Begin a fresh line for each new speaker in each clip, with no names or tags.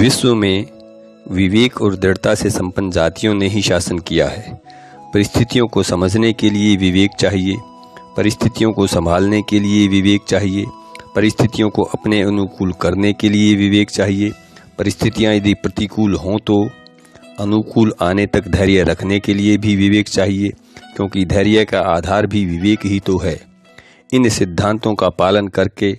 विश्व में विवेक और दृढ़ता से संपन्न जातियों ने ही शासन किया है। परिस्थितियों को समझने के लिए विवेक चाहिए, परिस्थितियों को संभालने के लिए विवेक चाहिए, परिस्थितियों को अपने अनुकूल करने के लिए विवेक चाहिए। परिस्थितियां यदि प्रतिकूल हों तो अनुकूल आने तक धैर्य रखने के लिए भी विवेक चाहिए, क्योंकि धैर्य का आधार भी विवेक ही तो है। इन सिद्धांतों का पालन करके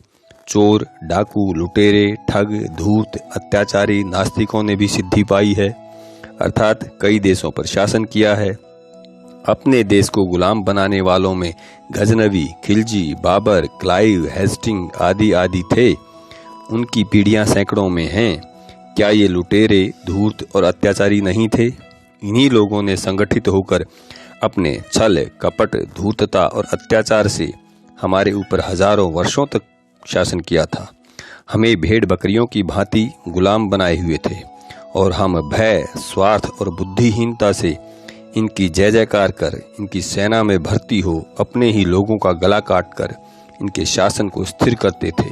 चोर, डाकू, लुटेरे, ठग, धूर्त, अत्याचारी, नास्तिकों ने भी सिद्धि पाई है, अर्थात कई देशों पर शासन किया है। अपने देश को गुलाम बनाने वालों में गजनवी, खिलजी, बाबर, क्लाइव, हेस्टिंग आदि आदि थे। उनकी पीढ़ियां सैकड़ों में हैं। क्या ये लुटेरे, धूर्त और अत्याचारी नहीं थे? इन्हीं लोगों ने संगठित होकर अपने छल, कपट, धूर्तता और अत्याचार से हमारे ऊपर हजारों वर्षों तक शासन किया था। हमें भेड़ बकरियों की भांति गुलाम बनाए हुए थे और हम भय, स्वार्थ और बुद्धिहीनता से इनकी जय जयकार कर, इनकी सेना में भर्ती हो अपने ही लोगों का गला काट कर इनके शासन को स्थिर करते थे।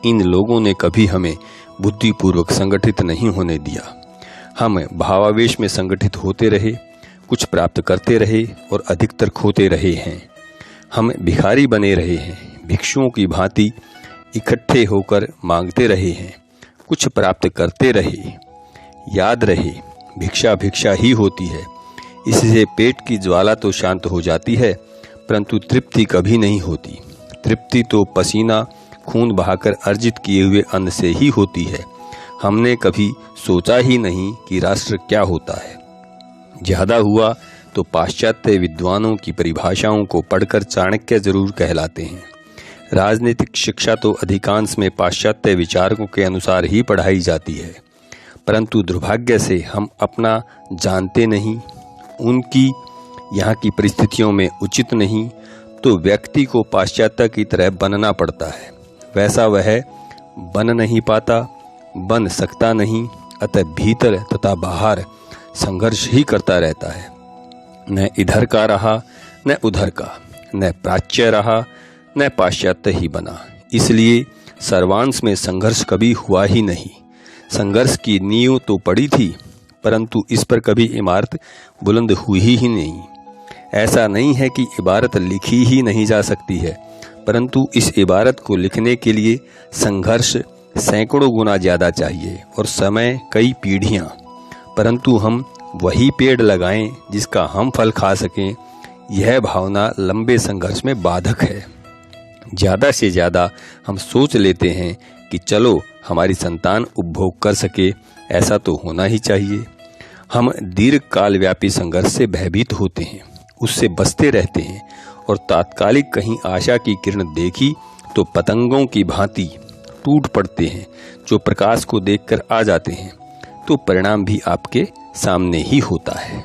इन लोगों ने कभी हमें बुद्धिपूर्वक संगठित नहीं होने दिया। हम भावावेश में संगठित होते रहे, कुछ प्राप्त करते रहे और अधिकतर खोते रहे हैं। हम भिखारी बने रहे हैं, भिक्षुओं की भांति इकट्ठे होकर मांगते रहे हैं, कुछ प्राप्त करते रहे। याद रहे, भिक्षा भिक्षा ही होती है। इससे पेट की ज्वाला तो शांत हो जाती है, परंतु तृप्ति कभी नहीं होती। तृप्ति तो पसीना खून बहाकर अर्जित किए हुए अन्न से ही होती है। हमने कभी सोचा ही नहीं कि राष्ट्र क्या होता है। ज्यादा हुआ तो पाश्चात्य विद्वानों की परिभाषाओं को पढ़कर चाणक्य जरूर कहलाते हैं। राजनीतिक शिक्षा तो अधिकांश में पाश्चात्य विचारकों के अनुसार ही पढ़ाई जाती है, परंतु दुर्भाग्य से हम अपना जानते नहीं, उनकी यहाँ की परिस्थितियों में उचित नहीं, तो व्यक्ति को पाश्चात्य की तरह बनना पड़ता है। वैसा वह बन नहीं पाता, बन सकता नहीं, अतः भीतर तथा बाहर संघर्ष ही करता रहता है। न इधर का रहा न उधर का, न प्राच्य रहा न पाश्चात्य ही बना। इसलिए सर्वांश में संघर्ष कभी हुआ ही नहीं। संघर्ष की नींव तो पड़ी थी, परंतु इस पर कभी इमारत बुलंद हुई ही नहीं। ऐसा नहीं है कि इबारत लिखी ही नहीं जा सकती है, परंतु इस इबारत को लिखने के लिए संघर्ष सैकड़ों गुना ज़्यादा चाहिए और समय कई पीढ़ियाँ। परंतु हम वही पेड़ लगाएं जिसका हम फल खा सकें, यह भावना लंबे संघर्ष में बाधक है। ज़्यादा से ज़्यादा हम सोच लेते हैं कि चलो हमारी संतान उपभोग कर सके, ऐसा तो होना ही चाहिए। हम दीर्घकाल व्यापी संघर्ष से भयभीत होते हैं, उससे बचते रहते हैं और तात्कालिक कहीं आशा की किरण देखी तो पतंगों की भांति टूट पड़ते हैं, जो प्रकाश को देखकर आ जाते हैं, तो परिणाम भी आपके सामने ही होता है।